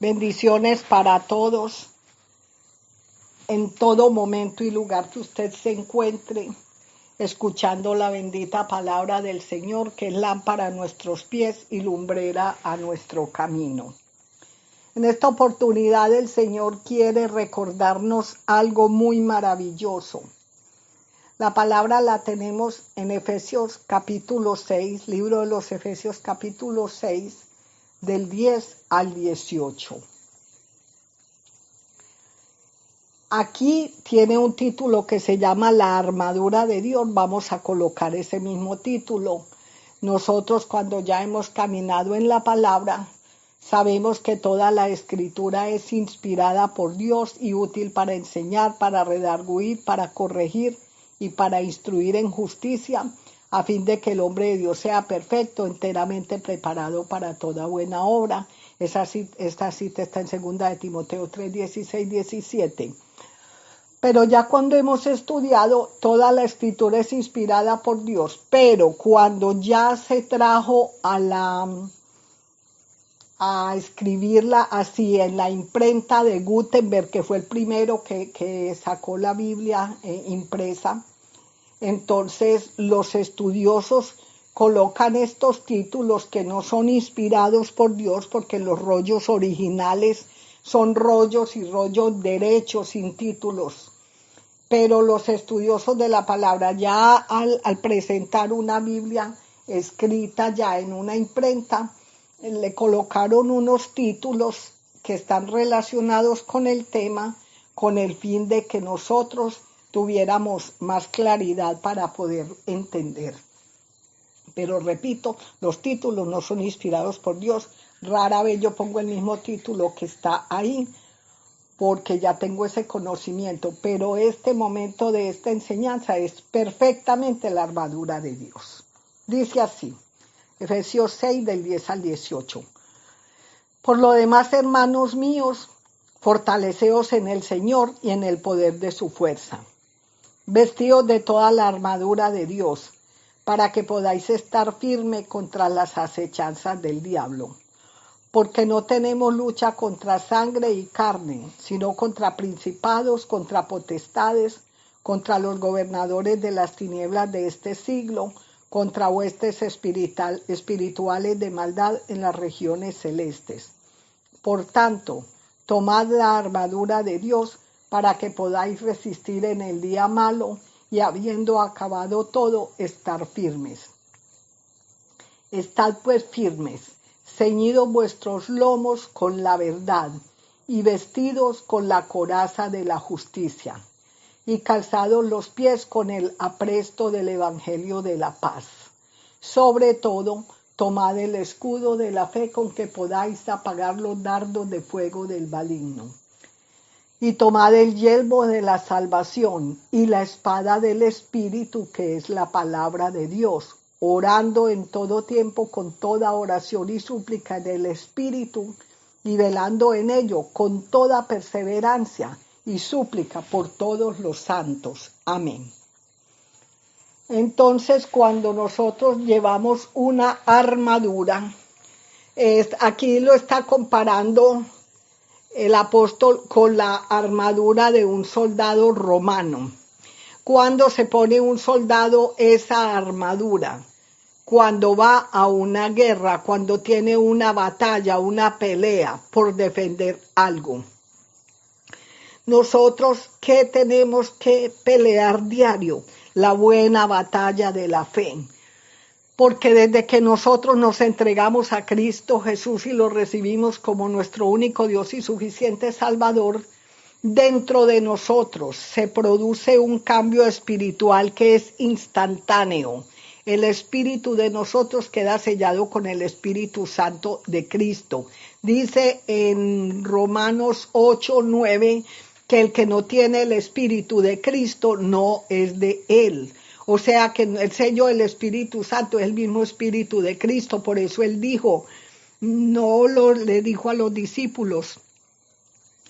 Bendiciones para todos, en todo momento y lugar que usted se encuentre, escuchando la bendita palabra del Señor, que es lámpara a nuestros pies y lumbrera a nuestro camino. En esta oportunidad el Señor quiere recordarnos algo muy maravilloso. La palabra la tenemos en Efesios capítulo 6, libro de los Efesios capítulo 6, del 10 al 18. Aquí tiene un título que se llama La armadura de Dios. Vamos a colocar ese mismo título. Nosotros, cuando ya hemos caminado en la palabra, sabemos que toda la escritura es inspirada por Dios y útil para enseñar, para redarguir, para corregir y para instruir en justicia, a fin de que el hombre de Dios sea perfecto, enteramente preparado para toda buena obra. Esta cita está en 2 de Timoteo 3, 16, 17. Pero ya cuando hemos estudiado, toda la escritura es inspirada por Dios, pero cuando ya se trajo a escribirla así en la imprenta de Gutenberg, que fue el primero que sacó la Biblia impresa, entonces los estudiosos colocan estos títulos que no son inspirados por Dios, porque los rollos originales son rollos y rollos derechos sin títulos. Pero los estudiosos de la palabra ya al presentar una Biblia escrita ya en una imprenta, le colocaron unos títulos que están relacionados con el tema, con el fin de que nosotros tuviéramos más claridad para poder entender. Pero repito, los títulos no son inspirados por Dios. Rara vez yo pongo el mismo título que está ahí, porque ya tengo ese conocimiento, pero este momento de esta enseñanza es perfectamente la armadura de Dios. Dice así, Efesios 6 del 10 al 18. Por lo demás, hermanos míos, fortaleceos en el Señor y en el poder de su fuerza. Vestidos de toda la armadura de Dios, para que podáis estar firme contra las acechanzas del diablo. Porque no tenemos lucha contra sangre y carne, sino contra principados, contra potestades, contra los gobernadores de las tinieblas de este siglo, contra huestes espirituales de maldad en las regiones celestes. Por tanto, tomad la armadura de Dios para que podáis resistir en el día malo y, habiendo acabado todo, estar firmes. Estad pues firmes, ceñidos vuestros lomos con la verdad y vestidos con la coraza de la justicia y calzados los pies con el apresto del evangelio de la paz. Sobre todo, tomad el escudo de la fe con que podáis apagar los dardos de fuego del maligno. Y tomad el yelmo de la salvación y la espada del Espíritu, que es la palabra de Dios, orando en todo tiempo con toda oración y súplica en el Espíritu, y velando en ello con toda perseverancia y súplica por todos los santos. Amén. Entonces, cuando nosotros llevamos una armadura, aquí lo está comparando el apóstol con la armadura de un soldado romano. Cuando se pone un soldado esa armadura, cuando va a una guerra, cuando tiene una batalla, una pelea por defender algo. Nosotros, ¿qué tenemos que pelear diario? La buena batalla de la fe. Porque desde que nosotros nos entregamos a Cristo Jesús y lo recibimos como nuestro único Dios y suficiente Salvador, dentro de nosotros se produce un cambio espiritual que es instantáneo. El espíritu de nosotros queda sellado con el Espíritu Santo de Cristo. Dice en Romanos 8, 9, que el que no tiene el Espíritu de Cristo no es de él. O sea que el sello del Espíritu Santo es el mismo Espíritu de Cristo. Por eso él dijo, le dijo a los discípulos,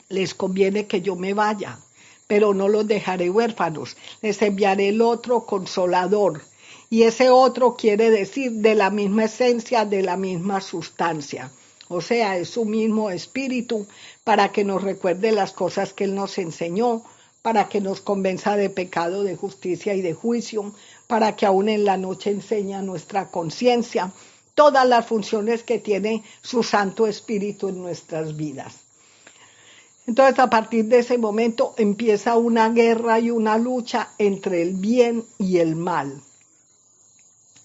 les conviene que yo me vaya, pero no los dejaré huérfanos. Les enviaré el otro consolador. Y ese otro quiere decir de la misma esencia, de la misma sustancia. o sea, es su mismo espíritu, para que nos recuerde las cosas que Él nos enseñó, para que nos convenza de pecado, de justicia y de juicio, para que aún en la noche enseñe a nuestra conciencia todas las funciones que tiene su Santo Espíritu en nuestras vidas. Entonces, a partir de ese momento empieza una guerra y una lucha entre el bien y el mal.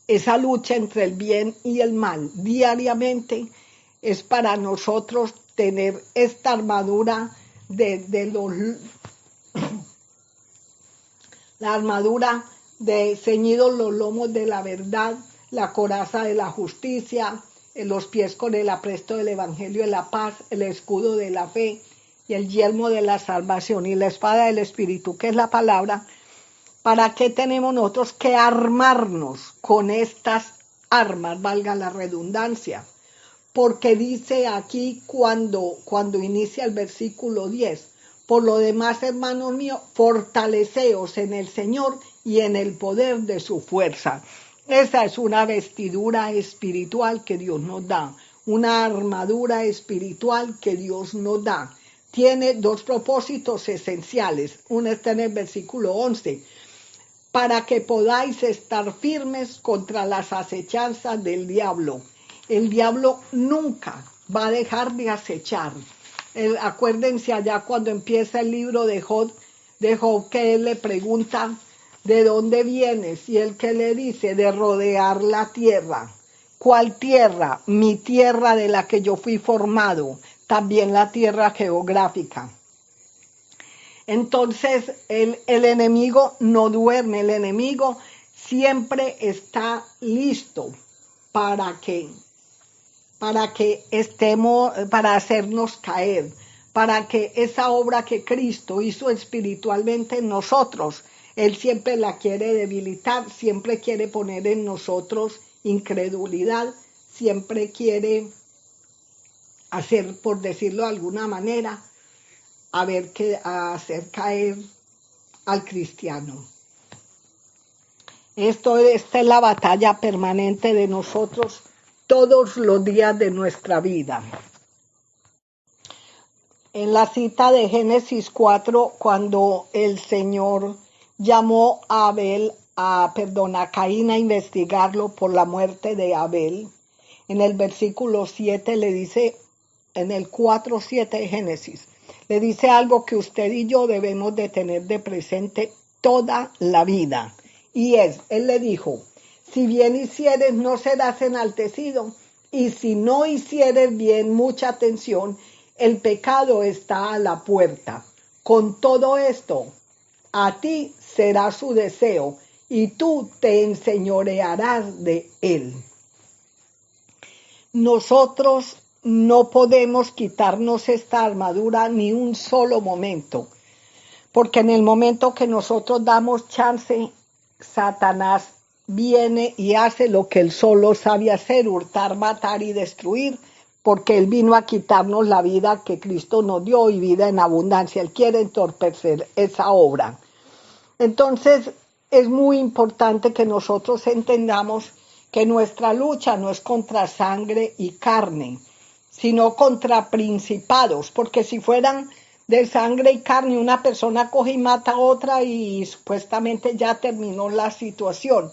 Esa lucha entre el bien y el mal diariamente es para nosotros tener esta armadura la armadura de ceñidos los lomos de la verdad, la coraza de la justicia, los pies con el apresto del evangelio de la paz, el escudo de la fe y el yelmo de la salvación y la espada del Espíritu, que es la palabra. ¿Para qué tenemos nosotros que armarnos con estas armas, valga la redundancia? Porque dice aquí cuando inicia el versículo 10, por lo demás, hermanos míos, fortaleceos en el Señor y en el poder de su fuerza. Esa es una vestidura espiritual que Dios nos da, una armadura espiritual que Dios nos da. Tiene dos propósitos esenciales. Uno está en el versículo 11, para que podáis estar firmes contra las acechanzas del diablo. El diablo nunca va a dejar de acechar. Acuérdense allá cuando empieza el libro de Job, que él le pregunta, ¿de dónde vienes? Y él que le dice, de rodear la tierra. ¿Cuál tierra? Mi tierra de la que yo fui formado, también la tierra geográfica. Entonces el enemigo no duerme, el enemigo siempre está listo para hacernos caer, para que esa obra que Cristo hizo espiritualmente en nosotros, Él siempre la quiere debilitar, siempre quiere poner en nosotros incredulidad, siempre quiere hacer, por decirlo de alguna manera, hacer caer al cristiano. Esta es la batalla permanente de nosotros todos los días de nuestra vida. En la cita de Génesis 4, cuando el Señor llamó a Caín a investigarlo por la muerte de Abel, en el versículo 7 le dice, en el 4:7 de Génesis, le dice algo que usted y yo debemos de tener de presente toda la vida. Y él le dijo, si bien hicieres no serás enaltecido, y si no hicieres bien, mucha atención, el pecado está a la puerta. Con todo esto, a ti será su deseo, y tú te enseñorearás de él. Nosotros no podemos quitarnos esta armadura ni un solo momento, porque en el momento que nosotros damos chance, Satanás viene y hace lo que él solo sabe hacer, hurtar, matar y destruir, porque él vino a quitarnos la vida que Cristo nos dio y vida en abundancia. Él quiere entorpecer esa obra. Entonces, es muy importante que nosotros entendamos que nuestra lucha no es contra sangre y carne, sino contra principados, porque si fueran de sangre y carne, una persona coge y mata a otra y supuestamente ya terminó la situación.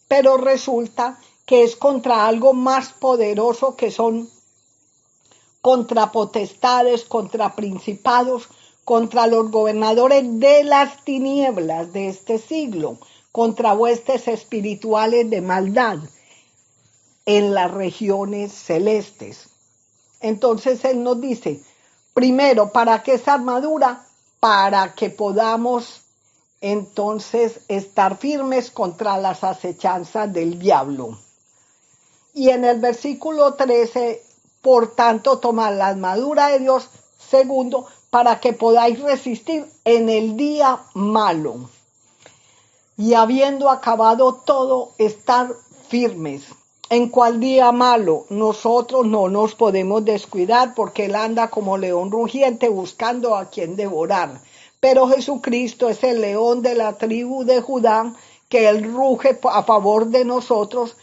Pero resulta que es contra algo más poderoso, que son contra potestades, contra principados, contra los gobernadores de las tinieblas de este siglo, contra huestes espirituales de maldad en las regiones celestes. Entonces él nos dice, primero, ¿para qué esa armadura? Para que podamos entonces estar firmes contra las acechanzas del diablo. Y en el versículo 13, por tanto, tomad la armadura de Dios, segundo, para que podáis resistir en el día malo. Y habiendo acabado todo, estar firmes. ¿En cuál día malo? Nosotros no nos podemos descuidar, porque él anda como león rugiente buscando a quien devorar. Pero Jesucristo es el león de la tribu de Judá, que él ruge a favor de nosotros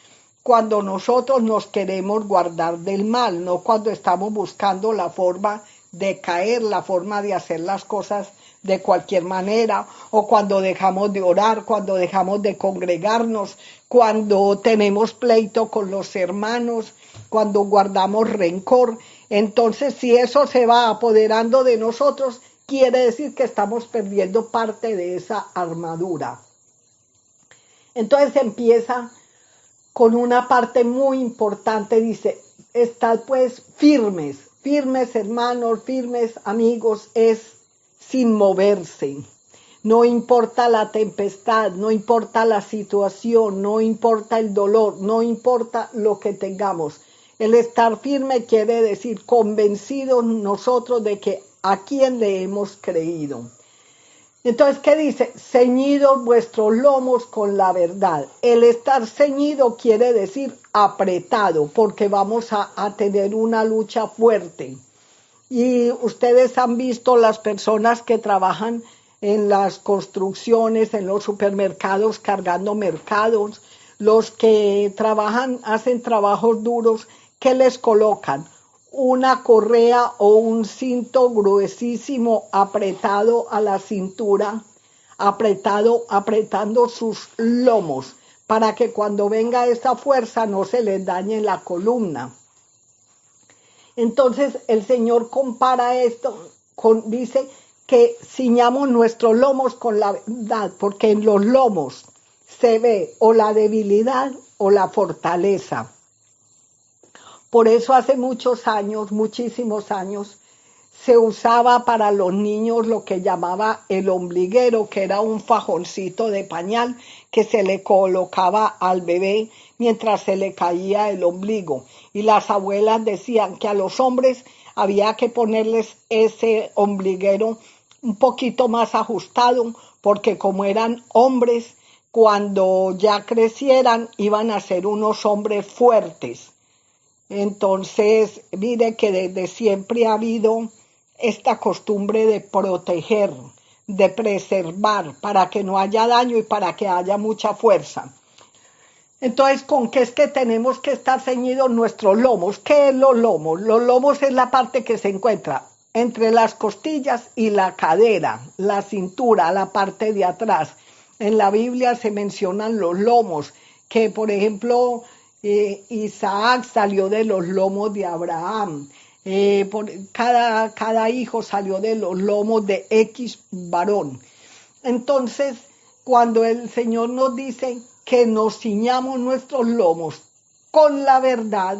cuando nosotros nos queremos guardar del mal, no cuando estamos buscando la forma de caer, la forma de hacer las cosas de cualquier manera, o cuando dejamos de orar, cuando dejamos de congregarnos, cuando tenemos pleito con los hermanos, cuando guardamos rencor. Entonces, si eso se va apoderando de nosotros, quiere decir que estamos perdiendo parte de esa armadura. Entonces empieza con una parte muy importante, dice, estad pues firmes, firmes hermanos, firmes amigos, es sin moverse. No importa la tempestad, no importa la situación, no importa el dolor, no importa lo que tengamos. El estar firme quiere decir convencidos nosotros de que a quién le hemos creído. Entonces, ¿qué dice? Ceñidos vuestros lomos con la verdad. El estar ceñido quiere decir apretado, porque vamos a tener una lucha fuerte. Y ustedes han visto las personas que trabajan en las construcciones, en los supermercados, cargando mercados, los que trabajan, hacen trabajos duros, ¿qué les colocan? Una correa o un cinto gruesísimo apretado a la cintura, apretando sus lomos, para que cuando venga esa fuerza no se les dañe la columna. Entonces el Señor compara esto, dice que ciñamos nuestros lomos con la verdad, porque en los lomos se ve o la debilidad o la fortaleza. Por eso hace muchos años, muchísimos años, se usaba para los niños lo que llamaba el ombliguero, que era un fajoncito de pañal que se le colocaba al bebé mientras se le caía el ombligo. Y las abuelas decían que a los hombres había que ponerles ese ombliguero un poquito más ajustado, porque como eran hombres, cuando ya crecieran iban a ser unos hombres fuertes. Entonces, mire que desde siempre ha habido esta costumbre de proteger, de preservar, para que no haya daño y para que haya mucha fuerza. Entonces, ¿con qué es que tenemos que estar ceñidos nuestros lomos? ¿Qué es los lomos? Los lomos es la parte que se encuentra entre las costillas y la cadera, la cintura, la parte de atrás. En la Biblia se mencionan los lomos, que por ejemplo Isaac salió de los lomos de Abraham. Cada hijo salió de los lomos de X varón. Entonces, cuando el Señor nos dice que nos ciñamos nuestros lomos con la verdad,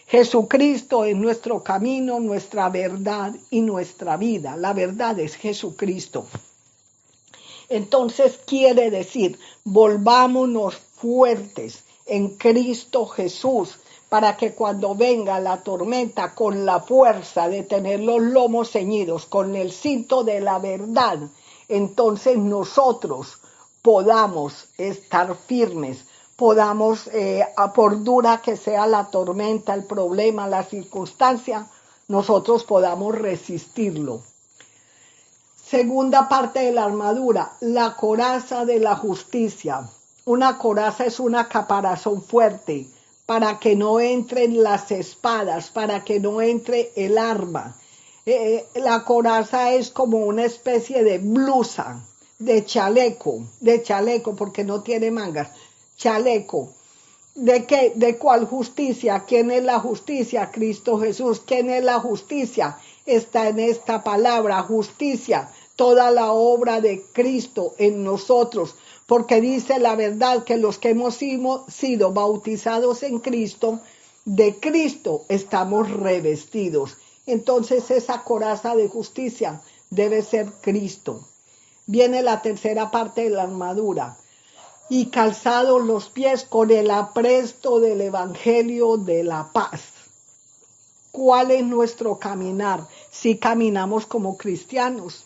Jesucristo es nuestro camino, nuestra verdad y nuestra vida. La verdad es Jesucristo. Entonces quiere decir, volvámonos fuertes en Cristo Jesús, para que cuando venga la tormenta con la fuerza de tener los lomos ceñidos con el cinto de la verdad, entonces nosotros podamos estar firmes, podamos, por dura que sea la tormenta, el problema, la circunstancia, nosotros podamos resistirlo. Segunda parte de la armadura, la coraza de la justicia. Una coraza es una caparazón fuerte para que no entren las espadas, para que no entre el arma. La coraza es como una especie de blusa, de chaleco, porque no tiene mangas, chaleco. ¿De qué? ¿De cuál justicia? ¿Quién es la justicia? Cristo Jesús. ¿Quién es la justicia? Está en esta palabra, justicia, toda la obra de Cristo en nosotros, porque dice la verdad que los que hemos sido bautizados en Cristo, de Cristo estamos revestidos. Entonces esa coraza de justicia debe ser Cristo. Viene la tercera parte de la armadura. Y calzados los pies con el apresto del Evangelio de la paz. ¿Cuál es nuestro caminar? Si caminamos como cristianos,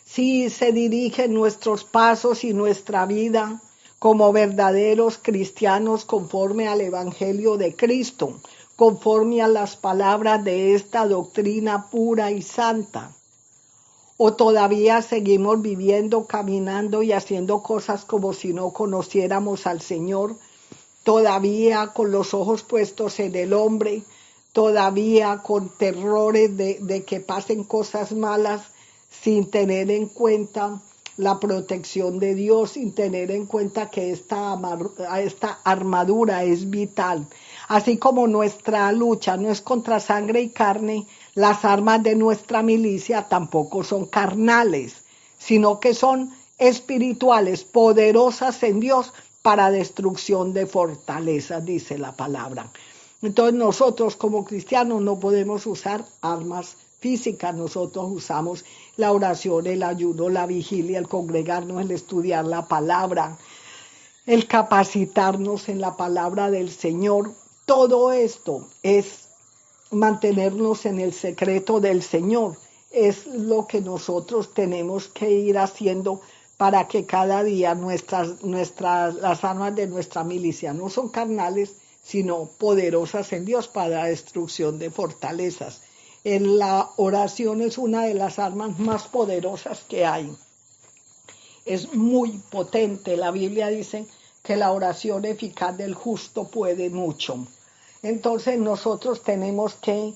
si se dirigen nuestros pasos y nuestra vida como verdaderos cristianos conforme al Evangelio de Cristo, conforme a las palabras de esta doctrina pura y santa. ¿O todavía seguimos viviendo, caminando y haciendo cosas como si no conociéramos al Señor? todavía con los ojos puestos en el hombre, todavía con terrores de que pasen cosas malas, sin tener en cuenta la protección de Dios, sin tener en cuenta que esta armadura es vital. Así como nuestra lucha no es contra sangre y carne, las armas de nuestra milicia tampoco son carnales, sino que son espirituales, poderosas en Dios para destrucción de fortalezas, dice la palabra. Entonces nosotros como cristianos no podemos usar armas físicas, nosotros usamos la oración, el ayuno, la vigilia, el congregarnos, el estudiar la palabra, el capacitarnos en la palabra del Señor. Todo esto es mantenernos en el secreto del Señor. Es lo que nosotros tenemos que ir haciendo para que cada día las armas de nuestra milicia no son carnales, sino poderosas en Dios para la destrucción de fortalezas. La oración es una de las armas más poderosas que hay. Es muy potente. La Biblia dice que la oración eficaz del justo puede mucho. Entonces nosotros tenemos que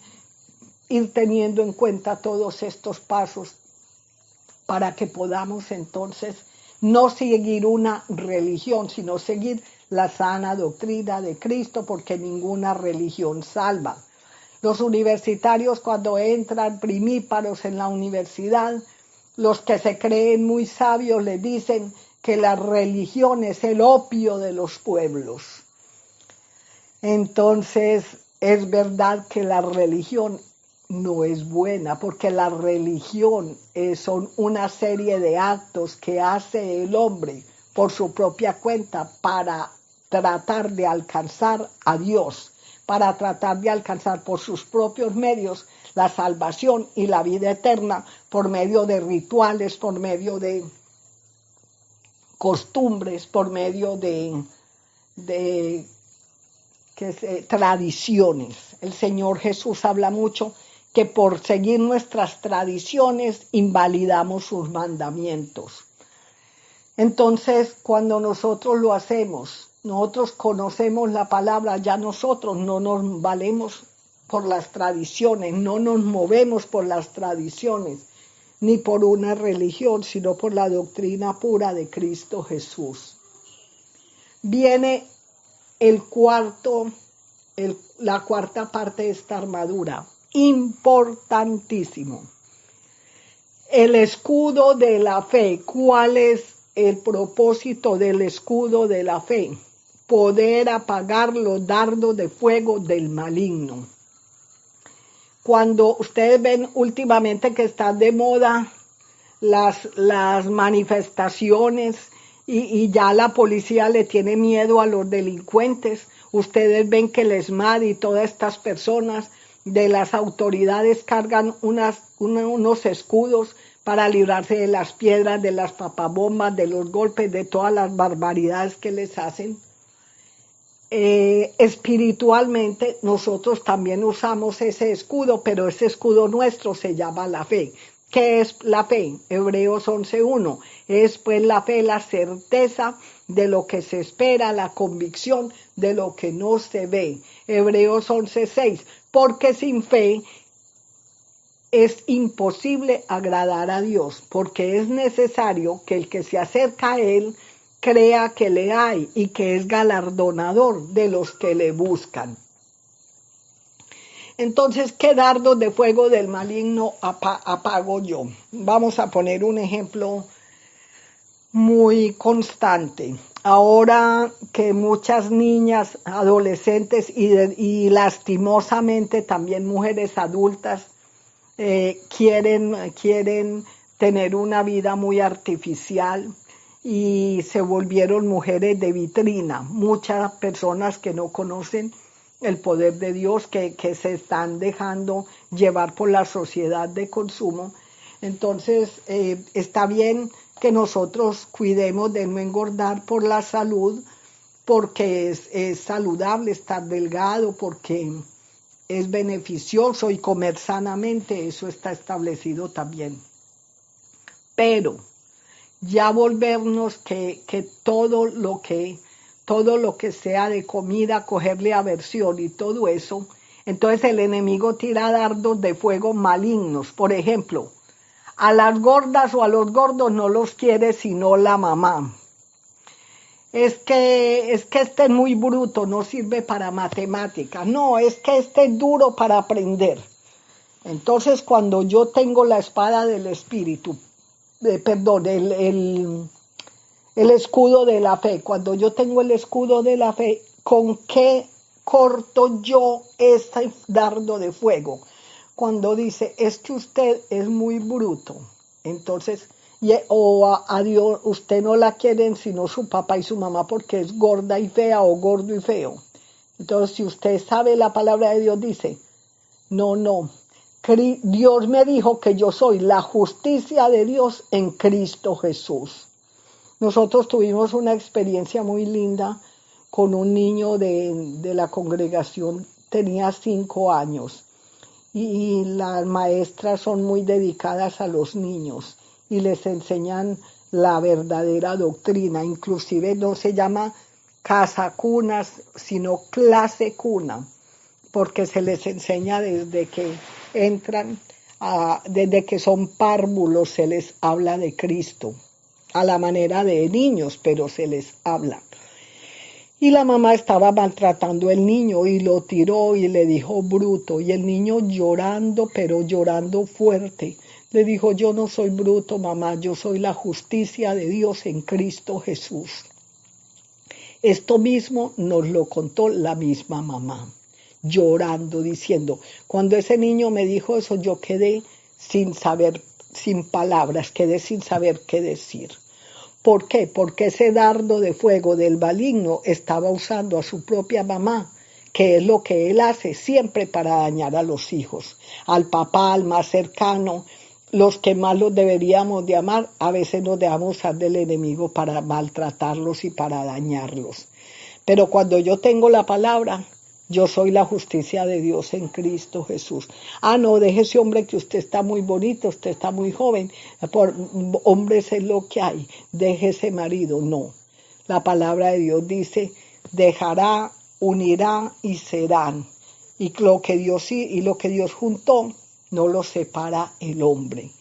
ir teniendo en cuenta todos estos pasos para que podamos entonces no seguir una religión, sino seguir la sana doctrina de Cristo, porque ninguna religión salva. Los universitarios cuando entran primíparos en la universidad, los que se creen muy sabios les dicen que la religión es el opio de los pueblos. Entonces es verdad que la religión no es buena, porque la religión son una serie de actos que hace el hombre por su propia cuenta para tratar de alcanzar a Dios, para tratar de alcanzar por sus propios medios la salvación y la vida eterna, por medio de rituales, por medio de costumbres, por medio de tradiciones. El Señor Jesús habla mucho que por seguir nuestras tradiciones invalidamos sus mandamientos. Entonces, cuando nosotros lo hacemos, nosotros conocemos la palabra, ya nosotros no nos valemos por las tradiciones, no nos movemos por las tradiciones, ni por una religión, sino por la doctrina pura de Cristo Jesús. Viene la cuarta parte de esta armadura, importantísimo. El escudo de la fe. ¿Cuál es el propósito del escudo de la fe? Poder apagar los dardos de fuego del maligno. Cuando ustedes ven últimamente que están de moda las manifestaciones y ya la policía le tiene miedo a los delincuentes, ustedes ven que el ESMAD y todas estas personas de las autoridades cargan unos escudos para librarse de las piedras, de las papabombas, de los golpes, de todas las barbaridades que les hacen. Espiritualmente nosotros también usamos ese escudo, pero ese escudo nuestro se llama la fe. ¿Qué es la fe? Hebreos 11:1. Es pues la fe, la certeza de lo que se espera, la convicción de lo que no se ve. Hebreos 11:6. Porque sin fe es imposible agradar a Dios, porque es necesario que el que se acerca a Él crea que le hay y que es galardonador de los que le buscan. Entonces, ¿qué dardos de fuego del maligno apago yo? Vamos a poner un ejemplo muy constante. Ahora que muchas niñas, adolescentes y lastimosamente también mujeres adultas quieren tener una vida muy artificial y se volvieron mujeres de vitrina. Muchas personas que no conocen el poder de Dios, que se están dejando llevar por la sociedad de consumo. Entonces, está bien que nosotros cuidemos de no engordar por la salud, porque es saludable estar delgado, porque es beneficioso y comer sanamente, eso está establecido también. Pero ya volvernos que todo todo lo que sea de comida, cogerle aversión y todo eso, entonces el enemigo tira dardos de fuego malignos. Por ejemplo, a las gordas o a los gordos no los quiere sino la mamá. Es que este es muy bruto, no sirve para matemáticas. No, es que este es duro para aprender. Entonces, cuando yo tengo la espada del Espíritu, perdón, el escudo de la fe, cuando yo tengo el escudo de la fe, ¿con qué corto yo este dardo de fuego? Cuando dice, es que usted es muy bruto, entonces, a Dios, usted no la quieren sino su papá y su mamá porque es gorda y fea o gordo y feo. Entonces, si usted sabe la palabra de Dios, dice, no, Dios me dijo que yo soy la justicia de Dios en Cristo Jesús. Nosotros tuvimos una experiencia muy linda con un niño de la congregación, tenía 5 años, y las maestras son muy dedicadas a los niños y les enseñan la verdadera doctrina, inclusive no se llama casa cunas, sino clase cuna, porque se les enseña desde que entran, desde que son párvulos se les habla de Cristo, a la manera de niños, pero se les habla. Y la mamá estaba maltratando al niño y lo tiró y le dijo bruto. Y el niño llorando, pero llorando fuerte, le dijo, yo no soy bruto, mamá, yo soy la justicia de Dios en Cristo Jesús. Esto mismo nos lo contó la misma mamá, llorando, diciendo, cuando ese niño me dijo eso, yo quedé sin saber, sin palabras, quedé sin saber qué decir. ¿Por qué? Porque ese dardo de fuego del maligno estaba usando a su propia mamá, que es lo que él hace siempre para dañar a los hijos, al papá, al más cercano, los que más los deberíamos de amar, a veces nos dejamos usar del enemigo para maltratarlos y para dañarlos. Pero cuando yo tengo la palabra, yo soy la justicia de Dios en Cristo Jesús. No, deje ese hombre que usted está muy bonito, usted está muy joven. Por hombres es lo que hay. Deje ese marido. No. La palabra de Dios dice, dejará, unirá y serán. Y lo que Dios juntó, no lo separa el hombre.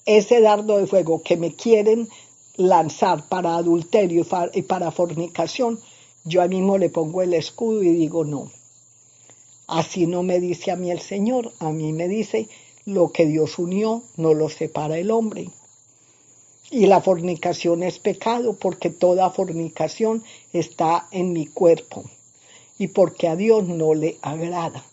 Ese dardo de fuego que me quieren lanzar para adulterio y para fornicación, yo a mí mismo le pongo el escudo y digo no. Así no me dice a mí el Señor, a mí me dice, lo que Dios unió no lo separa el hombre. Y la fornicación es pecado porque toda fornicación está en mi cuerpo y porque a Dios no le agrada.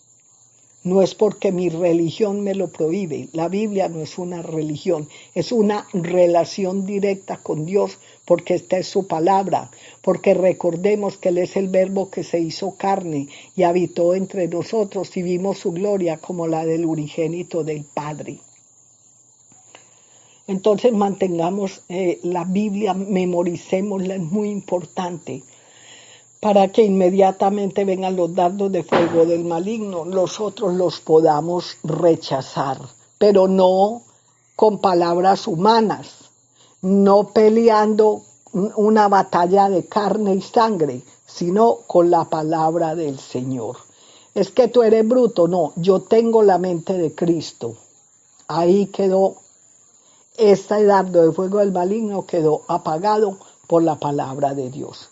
No es porque mi religión me lo prohíbe. La Biblia no es una religión, es una relación directa con Dios, porque esta es su palabra, porque recordemos que Él es el Verbo que se hizo carne y habitó entre nosotros y vimos su gloria como la del unigénito del Padre. Entonces mantengamos la Biblia, memoricémosla, es muy importante, para que inmediatamente vengan los dardos de fuego del maligno, nosotros los podamos rechazar, pero no con palabras humanas, no peleando una batalla de carne y sangre, sino con la palabra del Señor. Es que tú eres bruto, no, yo tengo la mente de Cristo. Ahí quedó, este dardo de fuego del maligno quedó apagado por la palabra de Dios.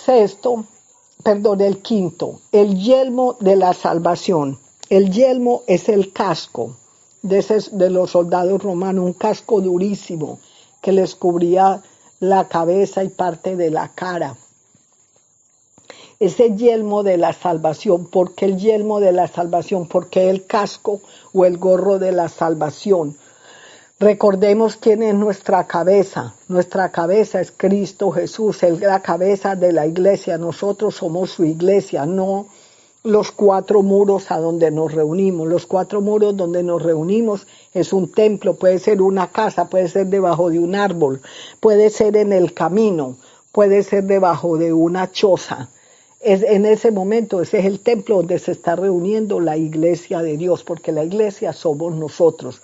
El quinto, el yelmo de la salvación. El yelmo es el casco de los soldados romanos, un casco durísimo que les cubría la cabeza y parte de la cara. Ese yelmo de la salvación. ¿Por qué el yelmo de la salvación? ¿Por qué el casco o el gorro de la salvación? Recordemos quién es nuestra cabeza. Nuestra cabeza es Cristo Jesús, Él es la cabeza de la iglesia. Nosotros somos su iglesia, no los 4 muros a donde nos reunimos. Los 4 muros donde nos reunimos es un templo, puede ser una casa, puede ser debajo de un árbol, puede ser en el camino, puede ser debajo de una choza. En ese momento, ese es el templo donde se está reuniendo la iglesia de Dios, porque la iglesia somos nosotros.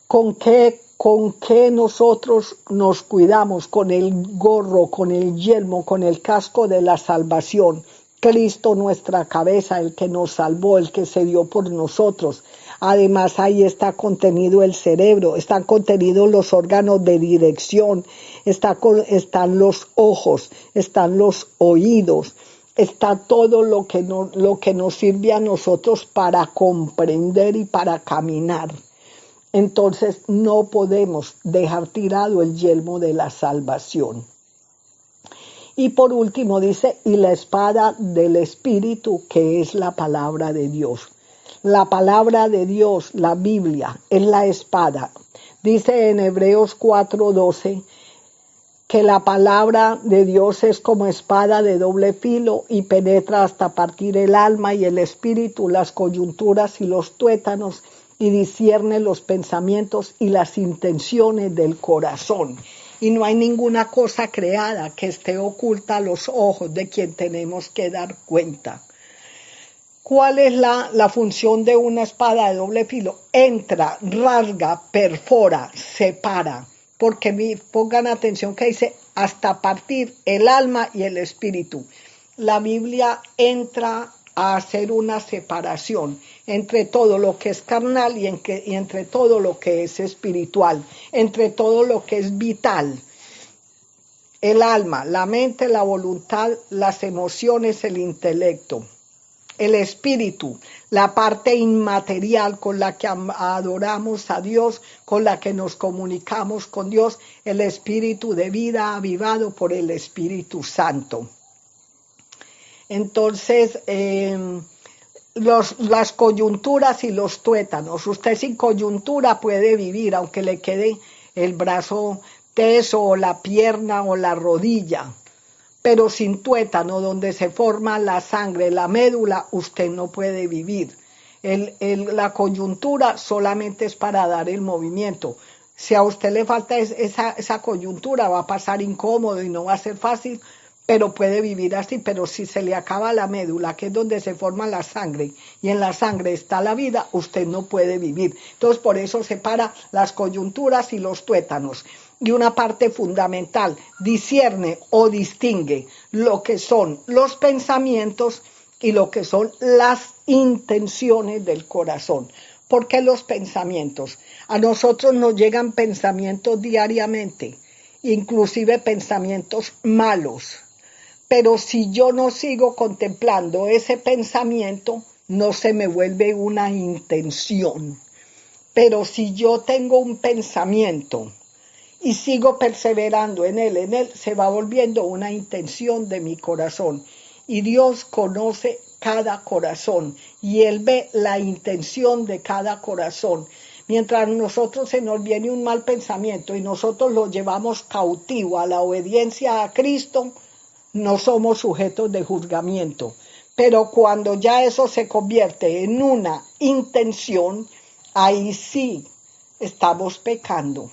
¿Con qué nosotros nos cuidamos? Con el gorro, con el yelmo, con el casco de la salvación. Cristo nuestra cabeza, el que nos salvó, el que se dio por nosotros. Además ahí está contenido el cerebro, están contenidos los órganos de dirección, están los ojos, están los oídos, está todo lo que nos sirve a nosotros para comprender y para caminar. Entonces no podemos dejar tirado el yelmo de la salvación. Y por último dice, y la espada del Espíritu, que es la palabra de Dios. La palabra de Dios, la Biblia, es la espada. Dice en Hebreos 4:12 que la palabra de Dios es como espada de doble filo y penetra hasta partir el alma y el espíritu, las coyunturas y los tuétanos, y discierne los pensamientos y las intenciones del corazón. Y no hay ninguna cosa creada que esté oculta a los ojos de quien tenemos que dar cuenta. ¿Cuál es la función de una espada de doble filo? Entra, rasga, perfora, separa. Porque pongan atención que dice hasta partir el alma y el espíritu. La Biblia entra a hacer una separación entre todo lo que es carnal y entre todo lo que es espiritual, entre todo lo que es vital. El alma, la mente, la voluntad, las emociones, el intelecto. El espíritu, la parte inmaterial con la que adoramos a Dios, con la que nos comunicamos con Dios, el espíritu de vida avivado por el Espíritu Santo. Entonces, las coyunturas y los tuétanos. Usted sin coyuntura puede vivir, aunque le quede el brazo teso o la pierna o la rodilla. Pero sin tuétano, donde se forma la sangre, la médula, usted no puede vivir. La coyuntura solamente es para dar el movimiento. Si a usted le falta esa coyuntura, va a pasar incómodo y no va a ser fácil, pero puede vivir así. Pero si se le acaba la médula, que es donde se forma la sangre, y en la sangre está la vida, usted no puede vivir. Entonces, por eso separa las coyunturas y los tuétanos. Y una parte fundamental, discierne o distingue lo que son los pensamientos y lo que son las intenciones del corazón. ¿Por qué los pensamientos? A nosotros nos llegan pensamientos diariamente, inclusive pensamientos malos. Pero si yo no sigo contemplando ese pensamiento, no se me vuelve una intención. Pero si yo tengo un pensamiento y sigo perseverando en él se va volviendo una intención de mi corazón. Y Dios conoce cada corazón y Él ve la intención de cada corazón. Mientras nosotros se nos viene un mal pensamiento y nosotros lo llevamos cautivo a la obediencia a Cristo, no somos sujetos de juzgamiento. Pero cuando ya eso se convierte en una intención, ahí sí estamos pecando.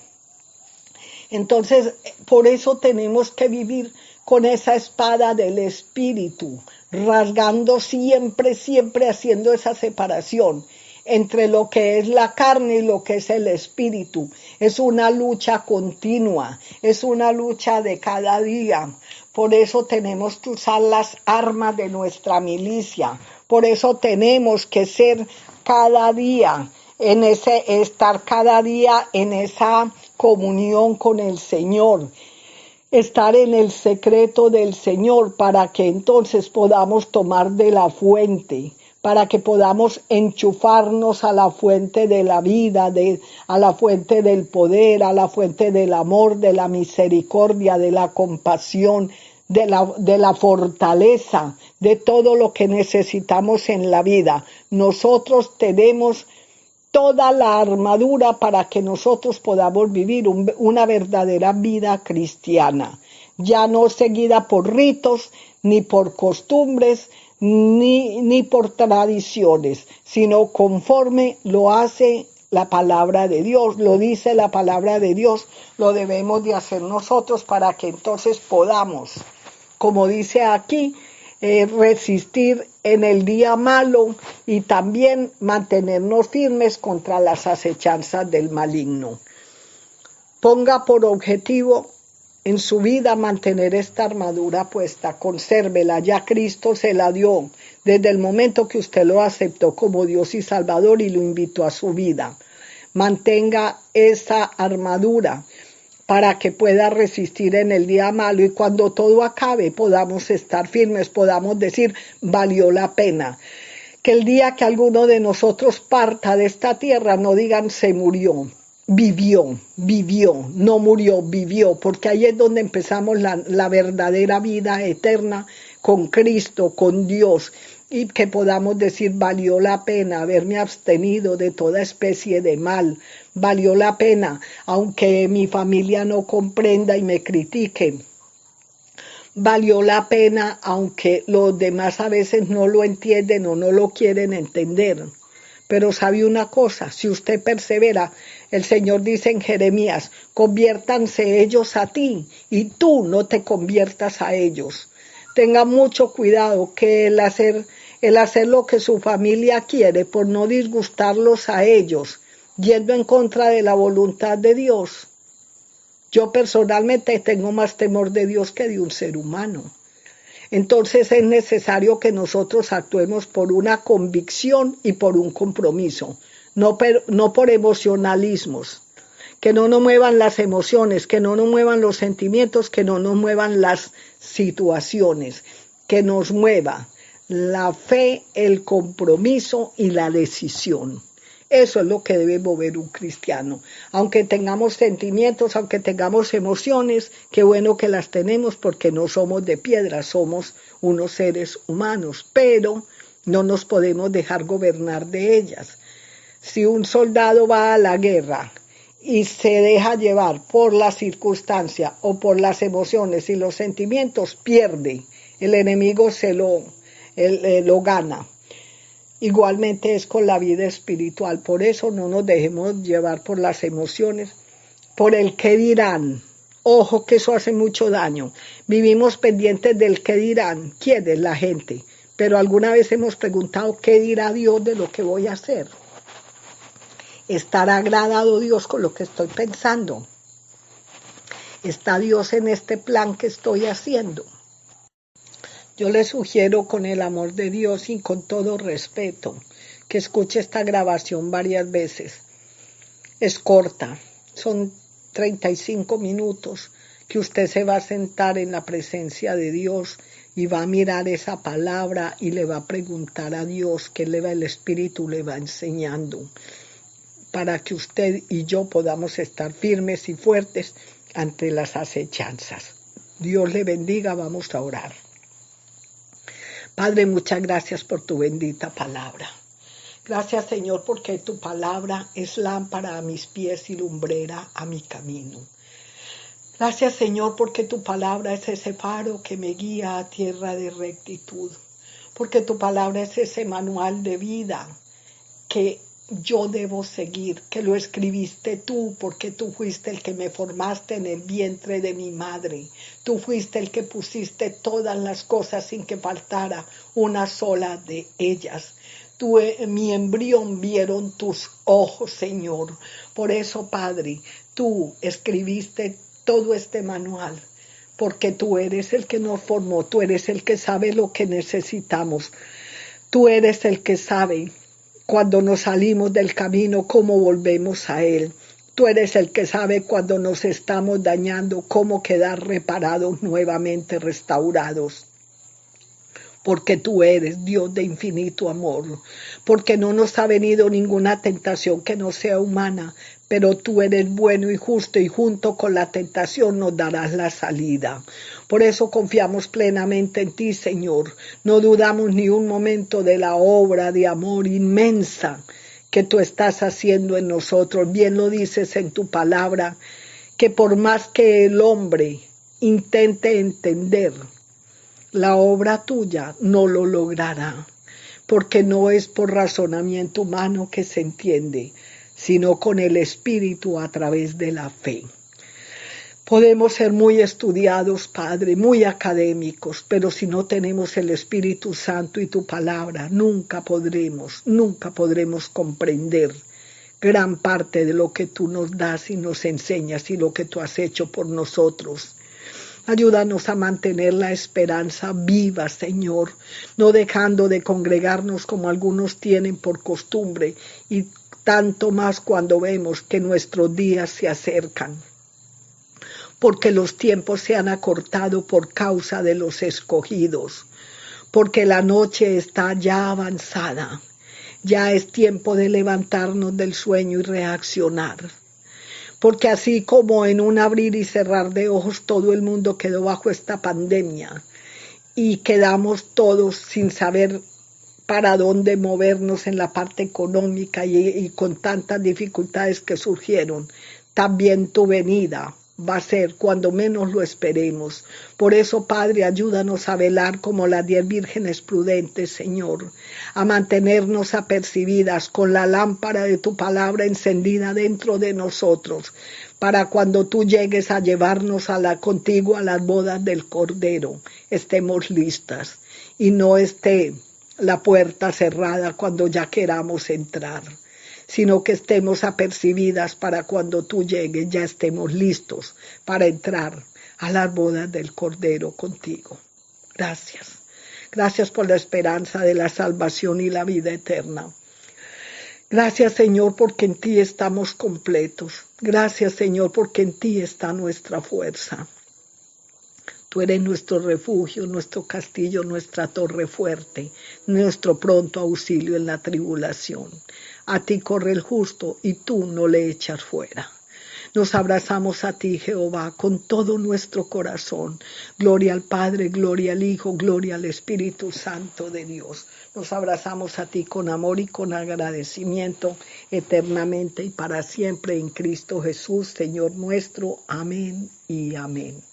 Entonces, por eso tenemos que vivir con esa espada del Espíritu, rasgando siempre, siempre haciendo esa separación entre lo que es la carne y lo que es el Espíritu. Es una lucha continua, es una lucha de cada día. Por eso tenemos que usar las armas de nuestra milicia. Por eso tenemos que ser cada día estar cada día en esa comunión con el Señor, estar en el secreto del Señor para que entonces podamos tomar de la fuente, para que podamos enchufarnos a la fuente de la vida, a la fuente del poder, a la fuente del amor, de la misericordia, de la compasión, de la fortaleza, de todo lo que necesitamos en la vida. Nosotros tenemos toda la armadura para que nosotros podamos vivir una verdadera vida cristiana, ya no seguida por ritos, ni por costumbres, ni por tradiciones, sino conforme lo hace la palabra de Dios, lo dice la palabra de Dios, lo debemos de hacer nosotros para que entonces podamos, como dice aquí, resistir en el día malo y también mantenernos firmes contra las acechanzas del maligno. Ponga por objetivo en su vida mantener esta armadura puesta, consérvela, ya Cristo se la dio desde el momento que usted lo aceptó como Dios y Salvador y lo invitó a su vida. Mantenga esa armadura para que pueda resistir en el día malo y cuando todo acabe podamos estar firmes, podamos decir, valió la pena. Que el día que alguno de nosotros parta de esta tierra no digan se murió. Vivió, no murió, vivió, porque ahí es donde empezamos la verdadera vida eterna con Cristo, con Dios, y que podamos decir, valió la pena haberme abstenido de toda especie de mal, valió la pena, aunque mi familia no comprenda y me critique, valió la pena, aunque los demás a veces no lo entienden o no lo quieren entender. Pero sabe una cosa, si usted persevera, el Señor dice en Jeremías, conviértanse ellos a ti y tú no te conviertas a ellos. Tenga mucho cuidado que el hacer lo que su familia quiere por no disgustarlos a ellos, yendo en contra de la voluntad de Dios. Yo personalmente tengo más temor de Dios que de un ser humano. Entonces es necesario que nosotros actuemos por una convicción y por un compromiso, no por emocionalismos, que no nos muevan las emociones, que no nos muevan los sentimientos, que no nos muevan las situaciones, que nos mueva la fe, el compromiso y la decisión. Eso es lo que debe mover un cristiano. Aunque tengamos sentimientos, aunque tengamos emociones, qué bueno que las tenemos porque no somos de piedra, somos unos seres humanos, pero no nos podemos dejar gobernar de ellas. Si un soldado va a la guerra y se deja llevar por la circunstancia o por las emociones y los sentimientos, pierde. El enemigo lo gana. Igualmente es con la vida espiritual, por eso no nos dejemos llevar por las emociones, por el qué dirán. Ojo que eso hace mucho daño. Vivimos pendientes del qué dirán. ¿Quién es la gente? Pero alguna vez hemos preguntado qué dirá Dios de lo que voy a hacer. ¿Estará agradado Dios con lo que estoy pensando? ¿Está Dios en este plan que estoy haciendo? Yo le sugiero con el amor de Dios y con todo respeto que escuche esta grabación varias veces. Es corta, son 35 minutos que usted se va a sentar en la presencia de Dios y va a mirar esa palabra y le va a preguntar a Dios qué el Espíritu le va enseñando para que usted y yo podamos estar firmes y fuertes ante las acechanzas. Dios le bendiga, vamos a orar. Padre, muchas gracias por tu bendita palabra. Gracias, Señor, porque tu palabra es lámpara a mis pies y lumbrera a mi camino. Gracias, Señor, porque tu palabra es ese faro que me guía a tierra de rectitud. Porque tu palabra es ese manual de vida que yo debo seguir, que lo escribiste tú, porque tú fuiste el que me formaste en el vientre de mi madre. Tú fuiste el que pusiste todas las cosas sin que faltara una sola de ellas. Mi embrión vieron tus ojos, Señor. Por eso, Padre, tú escribiste todo este manual, porque tú eres el que nos formó, tú eres el que sabe lo que necesitamos. Tú eres el que sabe cuando nos salimos del camino, cómo volvemos a Él. Tú eres el que sabe cuando nos estamos dañando, cómo quedar reparados nuevamente, restaurados. Porque tú eres Dios de infinito amor, porque no nos ha venido ninguna tentación que no sea humana, pero tú eres bueno y justo y junto con la tentación nos darás la salida. Por eso confiamos plenamente en ti, Señor. No dudamos ni un momento de la obra de amor inmensa que tú estás haciendo en nosotros. Bien lo dices en tu palabra, que por más que el hombre intente entender, la obra tuya no lo logrará, porque no es por razonamiento humano que se entiende, sino con el Espíritu a través de la fe. Podemos ser muy estudiados, Padre, muy académicos, pero si no tenemos el Espíritu Santo y tu palabra, nunca podremos comprender gran parte de lo que tú nos das y nos enseñas y lo que tú has hecho por nosotros. Ayúdanos a mantener la esperanza viva, Señor, no dejando de congregarnos como algunos tienen por costumbre, y tanto más cuando vemos que nuestros días se acercan, porque los tiempos se han acortado por causa de los escogidos, porque la noche está ya avanzada, ya es tiempo de levantarnos del sueño y reaccionar. Porque así como en un abrir y cerrar de ojos todo el mundo quedó bajo esta pandemia y quedamos todos sin saber para dónde movernos en la parte económica y con tantas dificultades que surgieron, también tu venida va a ser cuando menos lo esperemos. Por eso, Padre, ayúdanos a velar como las 10 vírgenes prudentes, Señor, a mantenernos apercibidas con la lámpara de tu palabra encendida dentro de nosotros, para cuando tú llegues a llevarnos contigo a las bodas del Cordero, estemos listas y no esté la puerta cerrada cuando ya queramos entrar, sino que estemos apercibidas para cuando tú llegues, ya estemos listos para entrar a las bodas del Cordero contigo. Gracias. Gracias por la esperanza de la salvación y la vida eterna. Gracias, Señor, porque en ti estamos completos. Gracias, Señor, porque en ti está nuestra fuerza. Tú eres nuestro refugio, nuestro castillo, nuestra torre fuerte, nuestro pronto auxilio en la tribulación. A ti corre el justo y tú no le echas fuera. Nos abrazamos a ti, Jehová, con todo nuestro corazón. Gloria al Padre, gloria al Hijo, gloria al Espíritu Santo de Dios. Nos abrazamos a ti con amor y con agradecimiento eternamente y para siempre en Cristo Jesús, Señor nuestro. Amén y amén.